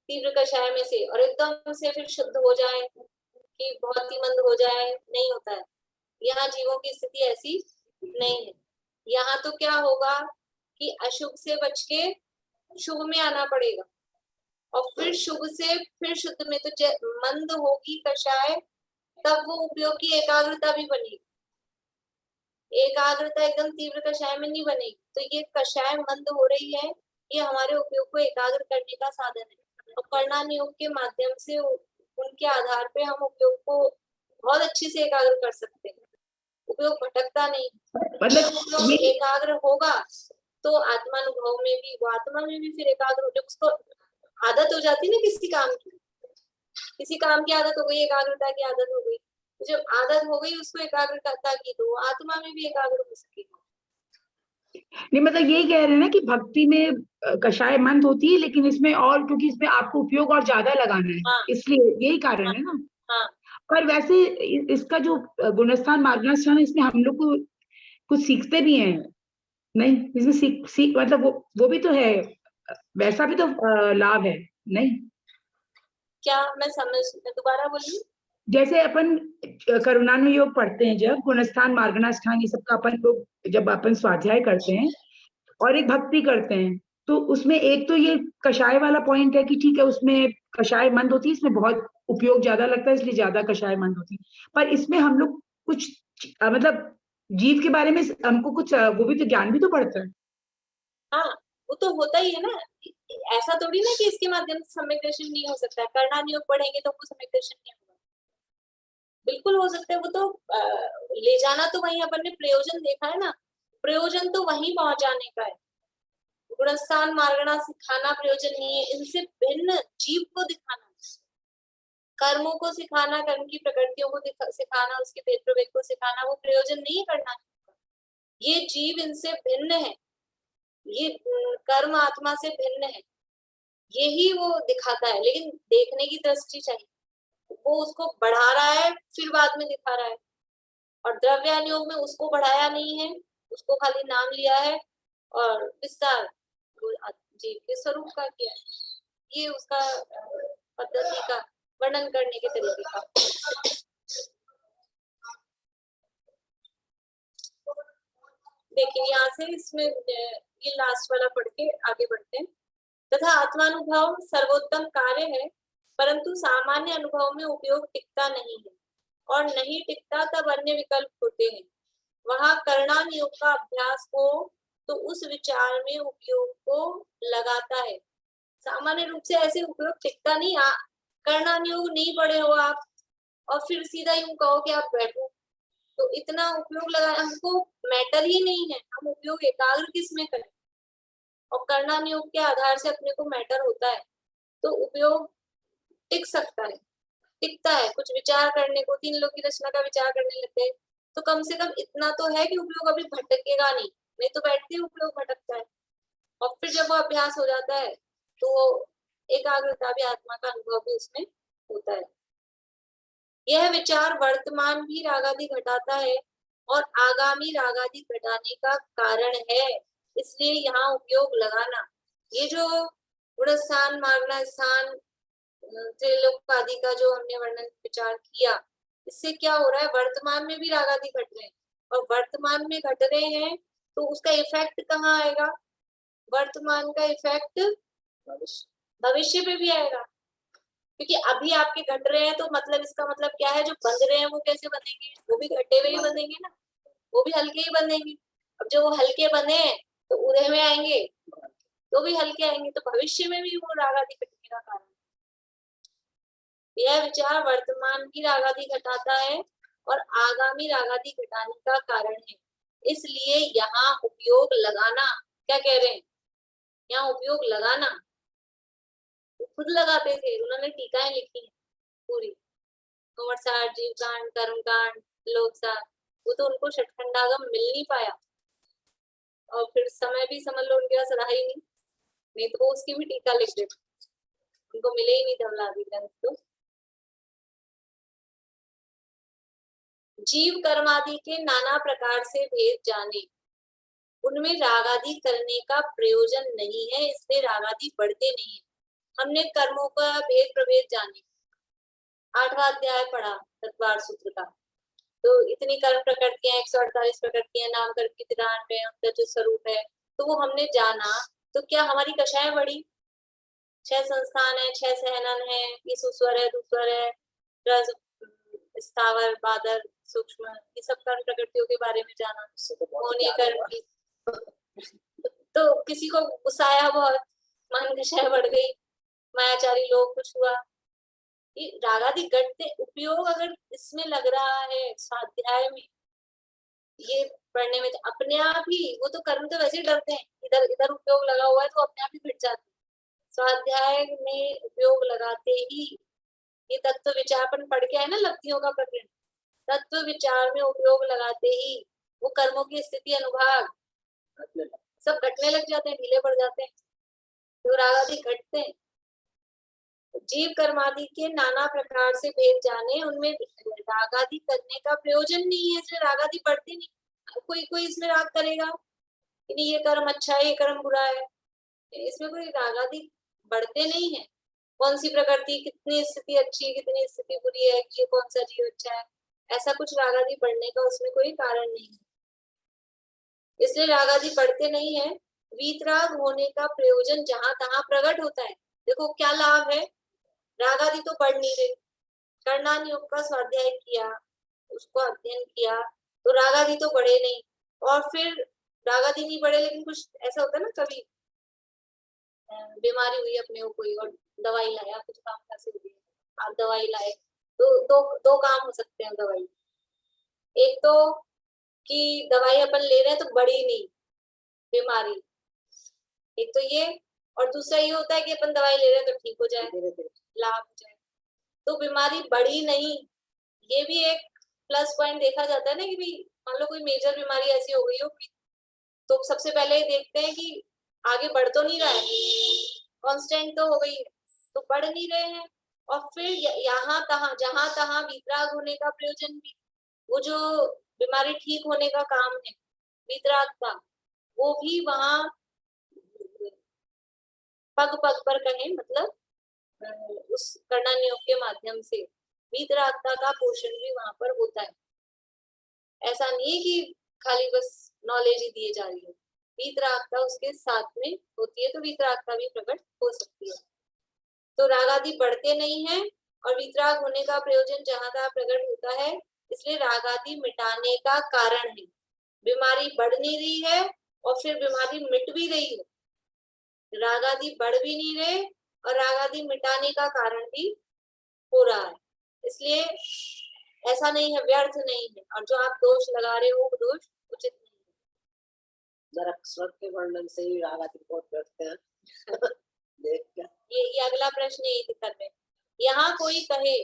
तीव्र कषाय में से, और एकदम से फिर शुद्ध हो जाए कि बहुत ही मंद हो जाए, नहीं होता है। यहाँ जीवों की स्थिति ऐसी नहीं है। यहाँ तो क्या होगा कि अशुभ से बच के शुभ में आना पड़ेगा, और फिर शुभ से फिर शुद्ध में, तो मंद होगी कषाय तब वो उपयोग की एकाग्रता भी बनेगी। एकाग्रता एकदम तीव्र कषाय में नहीं बनेगी, तो ये कषाय मंद हो रही है, ये हमारे उपयोग को एकाग्र करने का साधन है। और कर्णान योग के माध्यम से उनके आधार पे हम उपयोग को बहुत अच्छे से एकाग्र कर सकते हैं, उपयोग भटकता नहीं। मतलब उपयोग एकाग्र होगा तो आत्मानुभव में भी, वो आत्मा में भी फिर एकाग्र हो, जब उसको आदत हो जाती है ना किसी काम की आदत हो गई, एकाग्रता की आदत हो गई, तो जब आदत हो गई उसको एकाग्रता की, तो आत्मा में भी एकाग्र हो सकेगा। नहीं मतलब यही कह रहे हैं ना कि भक्ति में कषाय मंद होती है, लेकिन इसमें और क्योंकि इसमें आपको उपयोग और ज्यादा लगाना है, हाँ इसलिए यही कारण है ना। हाँ पर वैसे इसका जो गुणस्थान मार्गनास्थान है, इसमें हम लोग को कुछ सीखते भी हैं, नहीं इसमें सीख मतलब वो भी तो है, वैसा भी तो लाभ है, नहीं? क्या मैं दोबारा बोलिए। जैसे अपन करुणानुयोग पढ़ते हैं, जब गुणस्थान मार्गनास्थान ये सबका अपन लोग जब अपन स्वाध्याय करते हैं और एक भक्ति करते हैं, तो उसमें एक तो ये कषाय वाला पॉइंट है कि ठीक है उसमें कषाय मंद होती है, इसमें बहुत उपयोग ज्यादा लगता है इसलिए ज्यादा कषाय मंद होती है। पर इसमें हम लोग कुछ मतलब जीव के बारे में हमको कुछ वो भी तो ज्ञान भी तो पड़ता है। हाँ वो तो होता ही है ना, ऐसा थोड़ी ना कि इसके माध्यम से सम्यक दर्शन नहीं हो सकता है। कर्णानुयोग पढ़ेंगे तो वो सम्यक दर्शन नहीं होगा, बिल्कुल हो सकता है। वो तो ले जाना तो वहीं अपन ने प्रयोजन देखा है ना, प्रयोजन तो वहीं पहुंचाने का है। गुणस्थान मार्गना सिखाना प्रयोजन नहीं है, इनसे भिन्न जीव को दिखाना, कर्मों को सिखाना, कर्म की प्रकृतियों को सिखाना, उसके भेद प्रभेद को सिखाना, वो प्रयोजन नहीं करना। ये जीव इनसे भिन्न है, ये कर्म आत्मा से भिन्न है, यही वो दिखाता है। लेकिन देखने की दृष्टि चाहिए, वो उसको बढ़ा रहा है फिर बाद में दिखा रहा है। और द्रव्यानुयोग में उसको बढ़ाया नहीं है, उसको खाली नाम लिया है और विस्तार जीव के स्वरूप का किया है। ये उसका पद्धति का वर्णन करने के तरीके का। देखिए यहाँ से इसमें ये लास्ट वाला पढ़ के आगे बढ़ते हैं। तथा आत्मानुभव सर्वोत्तम कार्य है, परंतु सामान्य अनुभव में उपयोग टिकता नहीं है, और नहीं टिकता तब अन्य विकल्प होते हैं। वहां कर्णानुयोग का अभ्यास हो तो उस विचार में उपयोग को लगाता है। सामान्य रूप से ऐसे उपयोग टिकता नहीं। कर्णानुयोग नहीं पढ़े हो आप और फिर सीधा यूं कहो कि आप बैठो, तो इतना उपयोग लगा, हमको मैटर ही नहीं है, हम उपयोग एकाग्र किस में करें। और कर्णानुयोग के आधार से अपने को मैटर होता है, तो उपयोग टिक सकता है, टिकता है। कुछ विचार करने को, 3 लोग की रचना का विचार करने लगते हैं, तो कम से कम इतना तो है कि उपयोग अभी भटकेगा नहीं तो बैठते ही उपयोग भटकता है। और फिर जब वो अभ्यास हो जाता है तो एकाग्रता भी, आत्मा का अनुभव भी उसमें होता है। यह विचार वर्तमान भी रागादि घटाता है और आगामी रागादि घटाने का कारण है, इसलिए यहाँ उपयोग लगाना। ये जो गुणस्थान मार्गनास्थान त्रिलोक आदि का जो हमने वर्णन विचार किया, इससे क्या हो रहा है, वर्तमान में भी रागादि घट रहे हैं, और वर्तमान में घट रहे हैं तो उसका इफेक्ट कहाँ आएगा, वर्तमान का इफेक्ट भविष्य में भी आएगा। क्योंकि अभी आपके घट रहे हैं तो मतलब इसका मतलब क्या है, जो बंध रहे हैं वो कैसे बनेंगे, वो भी घटे हुए ही बनेंगे ना, वो भी हल्के ही बनेंगे। अब जो हल्के बने तो उदय में आएंगे तो भी हल्के आएंगे, तो भविष्य में भी वो रागादि घटने का कारण। यह विचार वर्तमान की रागादि घटाता है और आगामी रागादि घटाने का कारण है, इसलिए यहाँ उपयोग लगाना। क्या कह रहे हैं, यहाँ उपयोग लगाना। खुद लगाते थे, उन्होंने टीकाएं लिखी हैं पूरी, कुंवरसार, जीवकांड, कर्मकांड, लोकसार। वो तो उनको षटखंडागम मिल नहीं पाया, और फिर समय भी समझ लो उनके पास रहा ही नहीं तो वो उसकी भी टीका लिख देते, उनको मिले ही नहीं धवलादि ग्रंथ। तो जीव कर्मादि के नाना प्रकार से भेद जाने, उनमें रागादि करने का प्रयोजन नहीं है, इसलिए रागादि बढ़ते नहीं है। हमने कर्मों का भेद प्रभेद जाने, 8वां अध्याय पढ़ा तत्वार सूत्र का, तो इतनी कर्म प्रकृतियां 148 प्रकृतियां, नाम कर्म की 93 उनका जो स्वरूप है, तो वो हमने जाना। तो क्या हमारी कषाएं बढ़ी, 6 संस्थान है, 6 सहनन है, ये सुस्वर है, दुस्वर है, रस, स्थावर, बादल, सूक्ष्म, ये सब कर्म प्रकृतियों के बारे में जाना, होने कर्म की। तो किसी को गुस्सा आया बहुत, मन कषाय बढ़ गई, मायाचारी लोग, कुछ हुआ, ये रागादि घटते। उपयोग अगर इसमें लग रहा है स्वाध्याय में, ये पढ़ने में, तो अपने आप ही वो तो कर्म तो वैसे ही डरते हैं, इधर इधर उपयोग लगा हुआ है तो अपने आप ही घट जाते हैं। स्वाध्याय में उपयोग लगाते ही ये तत्व विचारपन पढ़ के है ना, लब्धियों का प्रकरण, तत्व विचार में उपयोग लगाते ही वो कर्मों की स्थिति अनुभाग सब घटने लग जाते हैं, ढीले पड़ जाते हैं, तो राग आदि घटते हैं। जीव कर्मादि के नाना प्रकार से भेद जाने, उनमें राग आदि करने का प्रयोजन नहीं है, इसलिए राग आदि बढ़ते नहीं। कोई कोई इसमें राग करेगा कि नहीं ये कर्म अच्छा है, ये कर्म बुरा है, इसमें कोई राग आदि बढ़ते नहीं है। कौन सी प्रकृति, कितनी स्थिति अच्छी है, कितनी स्थिति बुरी है, ये कौन सा जीव अच्छा है, ऐसा कुछ राग आदि बढ़ने का उसमें कोई कारण नहीं है, इसलिए राग आदि बढ़ते नहीं है। वीतराग होने का प्रयोजन जहां तहां प्रकट होता है। देखो क्या लाभ है, राग आदि तो बढ़ नहीं रहे, कर्णान योग का स्वाध्याय किया, उसको अध्ययन किया, तो राग आदि तो बढ़े नहीं, और फिर राग आदि नहीं बढ़े, लेकिन कुछ ऐसा होता है ना, कभी बीमारी हुई अपने को कोई और दवाई लाया, कुछ काम खांसी हुई, आप दवाई लाए, तो दो काम हो सकते हैं दवाई। एक तो कि दवाई अपन ले रहे हैं तो बढ़ी नहीं बीमारी, एक तो ये, और दूसरा ये होता है कि अपन दवाई ले रहे हैं तो ठीक हो जाए, लाभ हो जाए, तो बीमारी बढ़ी नहीं। ये भी एक प्लस पॉइंट देखा जाता है ना, कि भाई मान लो कोई मेजर बीमारी ऐसी हो गई हो, तो सबसे पहले देखते हैं कि आगे बढ़ तो नहीं रहा है, कांस्टेंट तो हो गई है, तो बढ़ नहीं रहे हैं, और फिर यहाँ तहां जहां तहां वीतराग होने का प्रयोजन भी, वो जो बीमारी ठीक होने का काम है वीतराग का, वो भी वहां पग पग पर कहें, मतलब उस कर्णन योग के माध्यम से वीतरागता का पोषण भी वहां पर होता है। ऐसा नहीं है कि खाली बस नॉलेज ही दिए जा रही है, वीतरागता उसके साथ में होती है, तो वीतरागता भी प्रकट हो सकती है। तो राग आदि बढ़ते नहीं है, और वीतराग होने का प्रयोजन जहां तहां प्रकट होता है, इसलिए राग आदि मिटाने का कारण है। बीमारी बढ़ नहीं रही है और फिर बीमारी मिट भी रही है, राग आदि बढ़ भी नहीं रहे और राग आदि मिटाने का कारण भी हो रहा है, इसलिए ऐसा नहीं है, व्यर्थ नहीं है, और जो आप दोष लगा रहे हो वो दोष उचित नहीं है। जरा स्वर के वर्णन से ही राग आदि बहुत बैठते हैं। देख क्या ये अगला प्रश्न यही कर रहे हैं। यहाँ कोई कहे,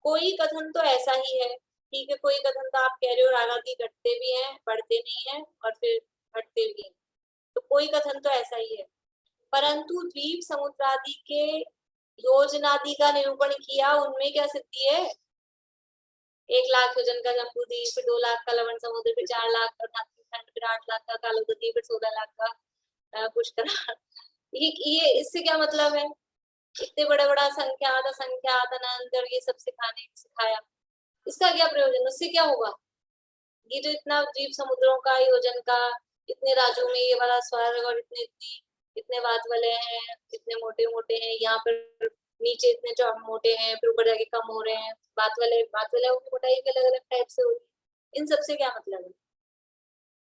कोई कथन तो ऐसा ही है, ठीक है, कोई कथन तो आप कह रहे हो राग आदि घटते भी हैं, बढ़ते नहीं है, और फिर घटते भी हैं, तो कोई कथन तो ऐसा ही है, परंतु द्वीप समुद्रादि के योजनादि का निरूपण किया, उनमें क्या सिद्धि है? 1 लाख योजन का जम्बूद्वीप, फिर 2 लाख का लवण समुद्र, फिर 4 लाख का खंड, फिर 8 लाख का कालोदीप, फिर 16 लाख का पुष्कर। ये इससे क्या मतलब है? इतने बड़ा बड़ा संख्यात असंख्यात अनंत और ये सब सिखाया, इसका क्या प्रयोजन? उससे क्या होगा? ये जो इतना द्वीप समुद्रों का योजन का, इतने राज्यों में ये वाला स्वर्ग, और इतने बात वाले हैं, इतने मोटे मोटे हैं, यहाँ पर नीचे इतने जो मोटे हैं, फिर ऊपर जाके कम हो रहे हैं, बात वाले की मोटाई भी अलग अलग टाइप से होती है। इन सबसे क्या मतलब है?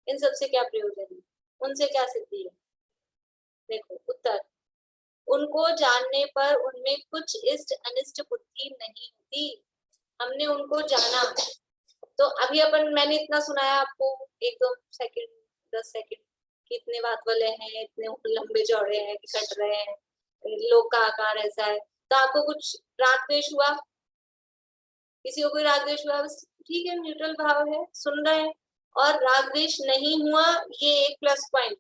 इन सबसे क्या प्रयोजन है? उनसे क्या सिद्धि है? देखो उत्तर, उनको जानने पर उनमें कुछ इष्ट अनिष्ट बुद्धि नहीं होती। हमने उनको जाना, तो अभी मैंने इतना सुनाया आपको 1-2 सेकंड 10 सेकंड, कितने बात वाले हैं, इतने लंबे चौड़े हैं, कि कट रहे हैं, लोग का आकार ऐसा है, तो आपको कुछ राग द्वेष हुआ? किसी को कोई राग द्वेष हुआ? बस ठीक है, न्यूट्रल भाव है, सुन रहे हैं, और राग द्वेष नहीं हुआ, ये एक प्लस पॉइंट,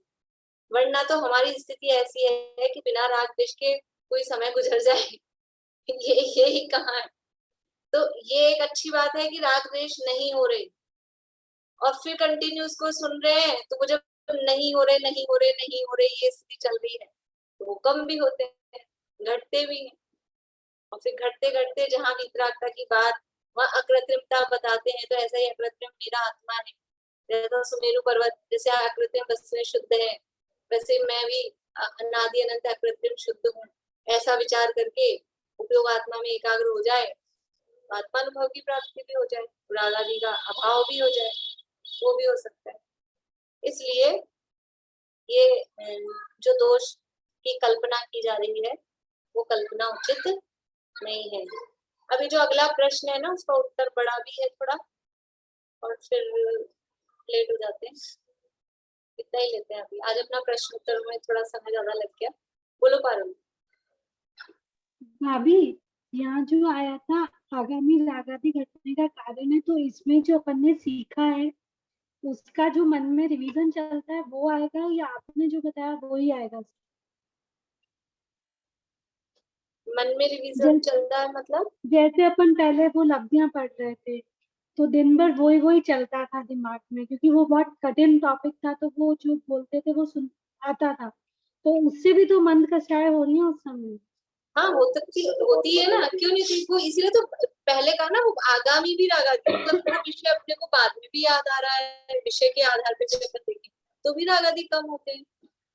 वरना तो हमारी स्थिति ऐसी है कि बिना राग द्वेष के कोई समय गुजर जाए। ये ही कहाँ है? तो ये एक अच्छी बात है कि राग द्वेष नहीं हो रहे, और फिर कंटिन्यू उसको सुन रहे हैं, तो वो जब नहीं हो रहे ये स्थिति चल रही है, तो वो कम भी होते हैं, घटते भी हैं, और फिर घटते घटते जहाँ वीतरागता की बात, वहाँ अकृत्रिमता बताते हैं, तो ऐसा ही अकृत्रिम मेरा आत्मा है, जैसा सुमेरु पर्वत जैसे अकृत्रिम वस्तुएं शुद्ध है, वैसे मैं भी अनादि अनंत अकृत्रिम शुद्ध हूँ, ऐसा विचार करके उपयोग आत्मा में एकाग्र हो जाए, आत्मानुभव की प्राप्ति भी हो जाए, राग आदि का अभाव भी हो जाए, वो भी हो सकता है। इसलिए ये जो दोष की कल्पना की जा रही है, वो कल्पना उचित नहीं है। अभी जो अगला प्रश्न है ना, उसका उत्तर बड़ा भी है थोड़ा, और फिर लेट हो जाते हैं, इतना ही लेते हैं अभी। आज अपना प्रश्न उत्तर में थोड़ा समय ज्यादा लग गया। बोलो पारुल। भाभी, यहाँ जो आया था आगामी राग आदि घटने का कारण है, तो इसमें जो अपन ने सीखा है उसका जो मन में रिवीजन चलता है वो आएगा या आपने जो बताया वो ही आएगा? मन में रिवीजन चलता है मतलब? जैसे अपन पहले वो लफ्जियां पढ़ रहे थे तो दिन भर वही चलता था दिमाग में, क्योंकि वो बहुत कठिन टॉपिक था, तो वो जो बोलते थे वो सुन आता था, तो उससे भी तो मन कसाय हो रही है उस समय। हाँ होती है ना, क्यों नहीं थी वो, इसीलिए तो पहले कहा ना वो आगामी भी रागा थी, मतलब वो विषय अपने को बाद में भी याद आ रहा है, विषय के आधार पे जब अपन देखें तो भी रागादि कम होते हैं।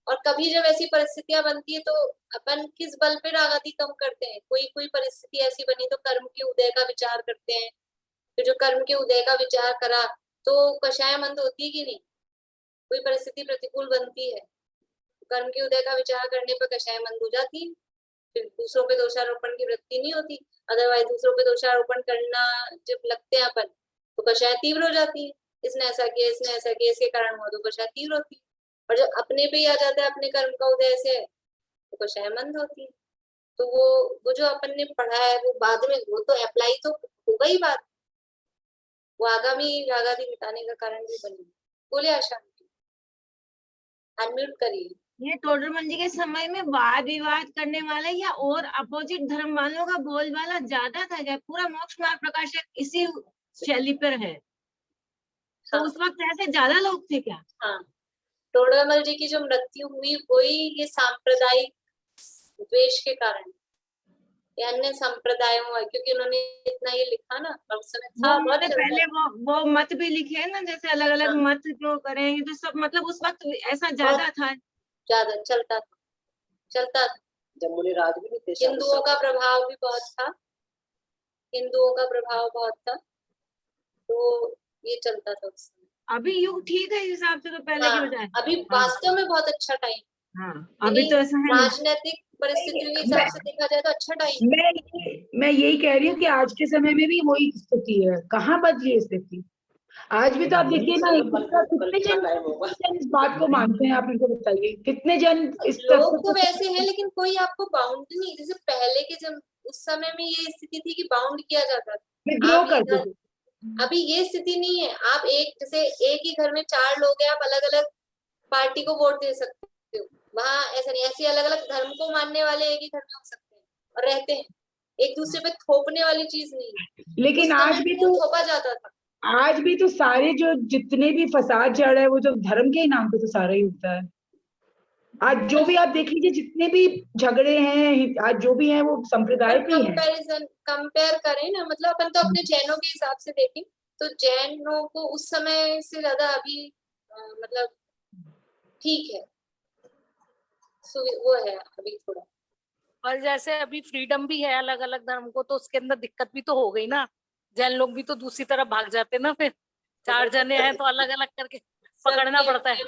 और कभी जब ऐसी परिस्थितियां बनती है तो अपन किस बल पे रागादि कम करते हैं, कोई कोई परिस्थिति ऐसी बनी तो कर्म के उदय का विचार करते हैं, तो जो कर्म के उदय का विचार करा तो कषाय मंद होती है कि नहीं? कोई परिस्थिति प्रतिकूल बनती है, कर्म के उदय का विचार करने पर कषाय मंद हो जाती है, फिर दूसरों पे दोषारोपण की वृत्ति नहीं होती। अदरवाइज दूसरों पे दोषारोपण करना जब लगते हैं अपन तो कषाय तीव्र हो जाती है, इसने ऐसा किया, इसने ऐसा किया, इसके कारण हुआ, तो कषाय तीव्र होती है। और जब अपने पे ही आ जाता है, अपने कर्म का उदय से, तो कषाय मंद होती है। तो वो जो अपन ने पढ़ा है वो बाद में वो तो अप्लाई तो होगा ही बात, वो आगामी रागादि मिटाने का कारण भी बनेगी। बोले आशा, अनम्यूट करिए। ये टोडरमल जी के समय में वाद विवाद करने वाले या और अपोजिट धर्म वालों का बोलबाला ज्यादा था क्या? पूरा मोक्ष मार्ग प्रकाशक इसी शैली पर है, तो उस वक्त ऐसे ज्यादा लोग थे क्या? हाँ, टोडरमल जी की जो मृत्यु हुई वही ये सांप्रदायिक द्वेष के कारण, ये अन्य संप्रदायों है, क्योंकि उन्होंने इतना ये लिखा ना, और उस समय था बहुत चल रहा पहले था। वो मत भी लिखे हैं ना, जैसे अलग अलग हाँ। मत जो करेंगे तो सब, मतलब उस वक्त ऐसा ज्यादा था, ज्यादा चलता था। जब मुनि राज भी नहीं थे, हिंदुओं का प्रभाव भी बहुत था, हिंदुओं का प्रभाव बहुत था, तो ये चलता था उस समय। अभी युग ठीक है इस हिसाब से तो पहले की हाँ, बजाय। अभी वास्तव में बहुत अच्छा टाइम, हाँ, अभी तो ऐसा है नहीं। राजनीतिक परिस्थितियों के हिसाब से देखा जाए तो अच्छा टाइम। मैं यही कह रही हूँ कि आज के समय में भी वही स्थिति है, कहाँ बदली है स्थिति? आज भी तो आप देखिए ना, कितने जन इस बात को मानते हैं, आप इनको बताइए, कितने जन इस लोग तो वैसे हैं, लेकिन कोई आपको बाउंड नहीं, जैसे पहले के जब उस समय में ये स्थिति थी कि बाउंड किया जाता था, विद्रोह आप करते इधर, थे। अभी ये स्थिति नहीं है। आप जैसे एक ही घर में 4 लोग हैं, आप अलग अलग पार्टी को वोट दे सकते हो, वहाँ ऐसा नहीं, ऐसे अलग अलग धर्म को मानने वाले एक ही घर में हो सकते हैं और रहते हैं, एक दूसरे पे थोपने वाली चीज नहीं है। लेकिन उस आज समय भी में तो थोपा जाता था। आज भी तो सारे जो जितने भी फसाद जड़ रहा है वो तो धर्म के ही नाम पे तो सारा ही होता है। आज जो भी आप देख लीजिए, जितने भी झगड़े हैं आज जो भी हैं वो संप्रदाय पे ही हैं। कंपेयर करें ना, मतलब अपन तो अपने जैनों के हिसाब से देखें तो जैनों को उस समय से ज्यादा अभी मतलब ठीक है, वो है अभी थोड़ा। और जैसे अभी फ्रीडम भी है अलग अलग धर्म को, तो उसके अंदर दिक्कत भी तो हो गई ना, जैन लोग भी तो दूसरी तरफ भाग जाते ना, फिर 4 जने हैं तो अलग अलग करके पकड़ना पड़ता है,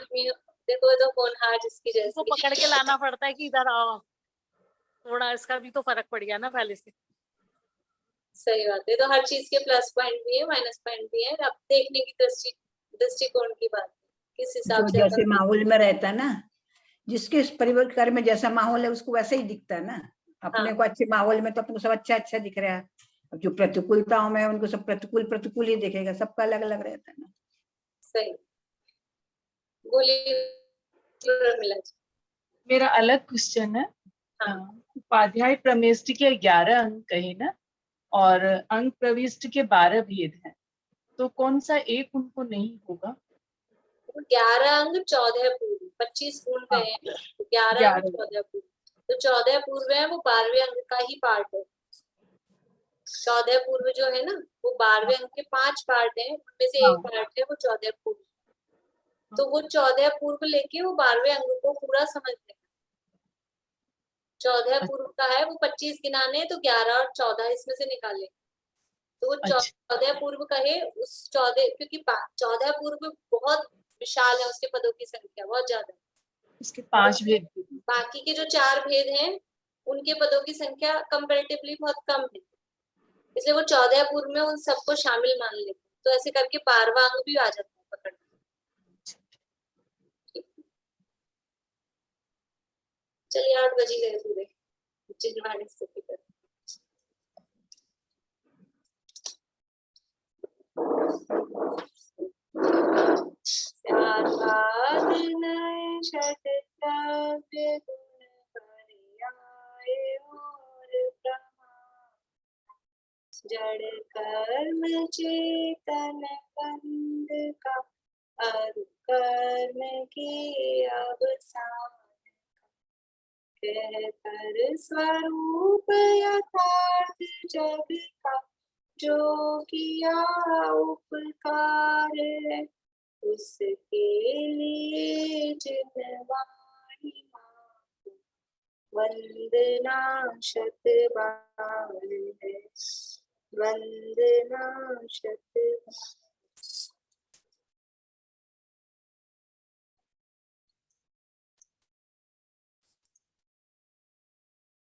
देखो तो कौन हार जिसकी जैसी, उसको पकड़ के लाना पड़ता है कि इधर आओ, थोड़ा इसका भी तो फर्क पड़ गया ना पहले से। सही बात है, तो हर चीज के प्लस पॉइंट भी है, माइनस पॉइंट भी है, अब देखने की दृष्टिकोण की बात है, किस हिसाब से जैसे माहौल में रहता है ना, जिसके परिवार में जैसा माहौल है उसको वैसे ही दिखता है ना। अपने को अच्छे माहौल में तो अपने को सब अच्छा अच्छा दिख रहा है, अब जो प्रतिकूलताओं में उनको सब प्रतिकूल ही दिखेगा, सबका अलग अलग रहता है ना। सही बोलिए। मेरा अलग क्वेश्चन है। हाँ। उपाध्याय प्रमेष्टि के 11 अंक कहे ना, और अंक प्रविष्ट के 12 भेद हैं, तो कौन सा एक उनको नहीं होगा? 11 अंग 14 पूर्व, 25 गुण गए हैं, 11 अंग 14 पूर्व, तो 14 पूर्व है वो 12वें अंग का ही पार्ट है। 14 पूर्व जो है ना वो 12वें अंग के 5 पार्ट हैं, उनमें से एक पार्ट है वो 14 पूर्व, तो वो 14 पूर्व लेके वो 12वें अंग को पूरा समझते हैं। 14 पूर्व का है वो 25 गिनाने, तो 11 और 14 इसमें से निकाले, तो वो 14 पूर्व कहे उस 14, क्योंकि 14 पूर्व बहुत विशाल है, उसके पदों की संख्या बहुत ज्यादा है, उसके 5 भेद, बाकी के जो 4 भेद हैं उनके पदों की संख्या कंपैरेटिवली बहुत कम है, इसलिए वो 14 पूर्व में उन सबको शामिल मान लेते हैं, तो ऐसे करके 12वां अंग भी आ जाता है पकड़। चलिए 8 बज ही गए पूरे, जिन्वाणी स्थिति पर। भव्य गुण पर्याय और प्रमाण, जड़ कर्म चेतन बंध का अरु कर्म के अवसान, कहकर स्वरूप यथार्थ जग का जो किया उपकार है, उसके लिए जिनवाणी मां वंदना शत बार है, वंदना शत बार।